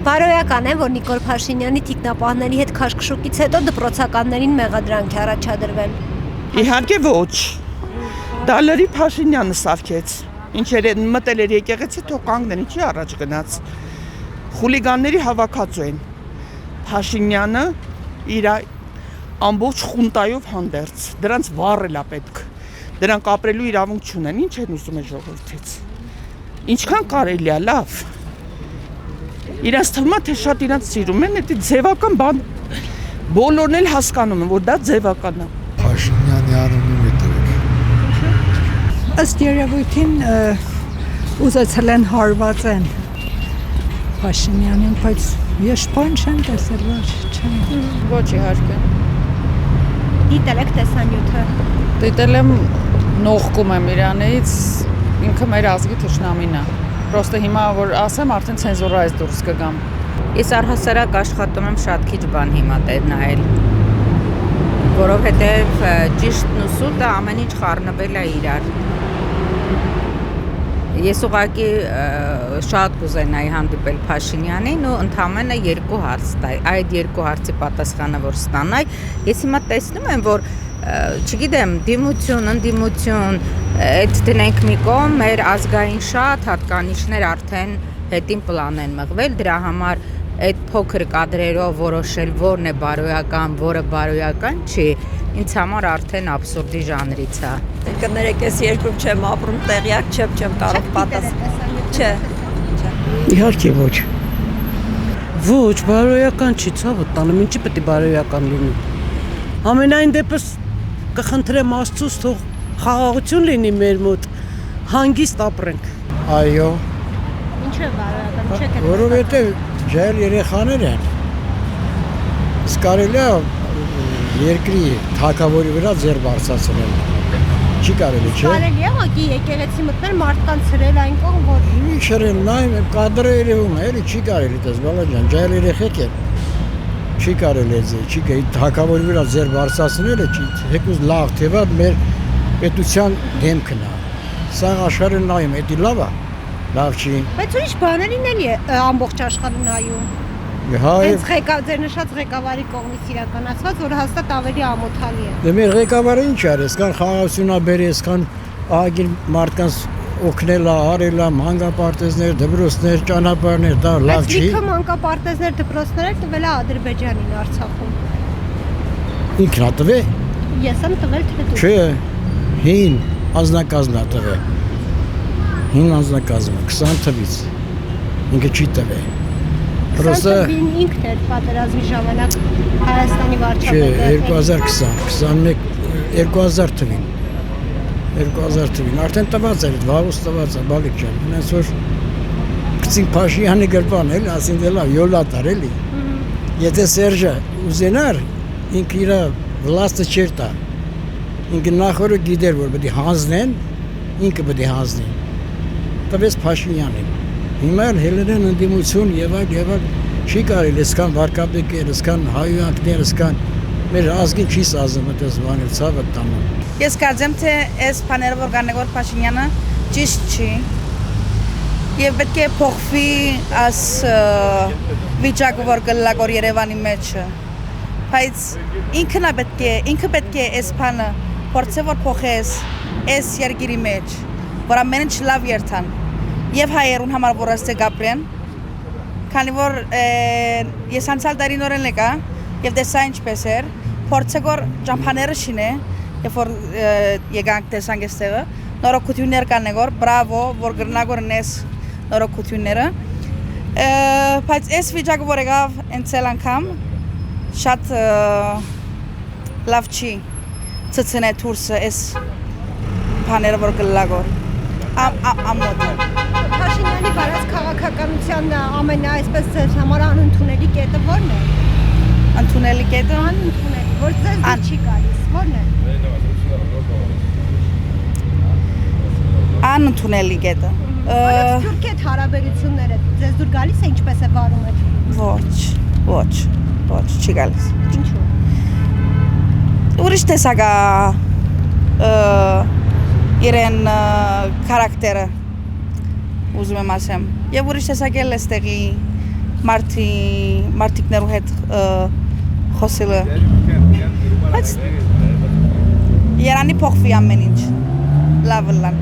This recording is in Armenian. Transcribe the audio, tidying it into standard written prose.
Բարոյական է, որ Նիկոլ Փաշինյանի թիկնապահների հետ քաշքշուկից հետո դպրոցականներին մեղադրանք է առաջադրվել։ Իհարկե ոչ։ Դա լրի Փաշինյանը սարքեց։ Ինչեր են մտել էր եկեղեցի, թող կանգնեն, ինչի առաջ գնաց։ Խուլիգանների հավաքածու են։ Փաշինյանը իր ամբողջ խունտայով հանդերձ։ Դրանց վառել է պետք։ Դրանք ապրելու իրավունք չունեն։ Ինչ են ուզում են ժողովրդից։ Ինչքան կարելի է, լավ։ Իրենց թվում է, թե շատ իրանց սիրում են, դա ձևական բան։ Բոլորն էլ հասկանում են, որ դա ձևական է։ Փաշինյանի անունը դրեք։ Ըստ երևույթին ուզեցել են հարվածեն Փաշինյանին, բայց ես բան չեմ տեսել, ոչ։ Ոչ իհարկե։ Դիտել եք տեսանյութը։ Դիտել եմ, նողկում եմ իրանից, ինքը մեր ազգի թշնամին է։ Պրոստը հիմա որ ասեմ, արդեն ցենզուրայից դուրս կգամ։ Ես առհասարակ աշխատում եմ շատ քիչ բան հիմա նայել, որովհետև ճիշտն ու սուտը ամեն ինչ խառնվել է իրար։ Ես ուղղակի շատ կուզենայի հանդիպել Փաշինյանին ու ընդամենը երկու հարց տալ։ Այդ երկու հարցի պատասխանը որ ստանայի, ես հիմա տեսնում եմ, որ չգիտեմ, դիմություն, ընդդիմություն, այդ դնենք մի կողմ, մեր ազգային շատ հատկանիշներ արդեն հետին պլան են մղվել, դրա համար այդ փոքր կադրերով որոշել որն է բարոյական, որը բարոյական չի, ինձ համար արդեն աբսուրդի ժանրից է։ Կներեք, ես երկրում չեմ ապրում, տեղյակ չեմ կարող պատասխանել։ Չէ։ Իհարկե ոչ։ Ոչ, բարոյական չի, ցավը տանում, ինչի պետք է բարոյական լինի։ Ամենայն դեպս կխնդրեմ Աստծուց, թող խաղաղություն լինի մեր մոտ, հանգիստ ապրենք։ Այո։ Ինչու է բարոյական, չէ՞ թե։ Որովհետև ջայլ երեխաներ են։ Իսկ կարելի է երկրի թագավորի վրա ձեռ բարձրացնել։ Չի կարելի, չէ՞։ Կարելի է ուղղակի եկեղեցի մտնել մարդկանց ցրել այն կողմ, որ Ինչ շրել, նայում, կադրը երևում է, էլի չի կարելի, դες բալաջան, ջայլ երեխեք են։ Չի կարելի է, չի կարելի, թագավորի վրա ձեռ բարձրացնելը չի, հեկուզ լավ, թե վատ մեր պետության դեմքն է։ Սա աշխարհը նայում, էդի լավ է, լավ չի։ բայց ուրիշ բաներին էլի է ամբողջ աշխարհը նայում։ Հա, Հենց ձեր նշած ղեկավարի կողմից իրականացված, որ հաստատ ավելի ամոթալի է։ դե մեր ղեկավարը ինչ արեց, կան խաղաղությունա բերես, կան ահագին մարդկանց օգնել է, արել է, մանկապարտեզներ, դպրոցներ, ճանապարհներ, դա լավ չի։ Բայց լիքը մանկապարտեզներ, դպրոցներ տվել է Ադրբեջանին, Արցախում։ Ինքն է տվել։ Ես եմ տվել, թե դու։ Չէ, հին անձնակազմն է տվել։ Հին անձնակազմը 20 թվից։ Ինքը չի տվել։ Պրոստը ինքն էր պատերազմի ժամանակ Հայաստանի վարչապետը։ Չէ, 2020 թվին։ 2000 թվին արդեն տված էր, վաղուց տված է, բալիկ ջան։ Հենց որ գցին Փաշինյանի գրպան էլ, ասին դե լավ, յոլատար էլի։ Եթե Սերժը ուզենար, ինքը իր վլաստը չէր տա։ Ինքը նախորը գիտեր, որ պետք է հանձնեն, ինքը պետք է հանձնեն։ Տվեց Փաշինյանին։ Հիմա էլ հելերեն ընդդիմություն եւ այլ չի կարելի, սկան վարկաբեկեր, սկան հայույանքներ, սկան մեր ազգին չի սազում այդպես բաներ, ցավը տանում։ Ես կարծեմ, թե այս բաները որ կան Նիկոլ Փաշինյանը ճիշտ չի։ Եվ պետք է փոխվի այս վիճակը, որ կլա գոր Երևանի մեջ։ Բայց ինքը պետք է այս բանը փորձել որ փոխես այս երկրի մեջ, որ ամեն ինչ լավ երթան։ Եվ հայերուն համար որ ասե գապրեն, քանի որ ես անցյալ տարին օրեն եկա եւ տեսա ինչպես էր, փորձել որ ճամփաները շինե, երբ որ եկանք տեսանք այստեղը, նորոգություններ կան նոր, բրավո, որ գրնագորնես նորոգությունները, բայց այս վիճակը որ եկավ ընցել անգամ շատ լավ չի ծծնե դուրսը այս բաները որ գլագոր ամոթ Փաշինյանի վարած քաղաքականության ամենաայսպես ձեր համար անընդունելի կետը ո՞րն է։ Ընդունելի կետը Անընդունելի, որ ձեզ դուր չի գալիս, ո՞րն է։ Անընդունելի կետը։ Թուրքի հետ հարաբերությունները ձեզ դուր գալիս է ինչպես է վարում է։ Ոչ, չի գալիս։ Ինչու։ Ուրիշ տեսակ իրեն քարակտերը ուզում եմ ասեմ։ Եվ ուրիշ տեսակ էլ էստեղի մարդիկներու հետ խոսելը։ Բայց Երանի փոխվի ամեն ինչ։ Լավ լան։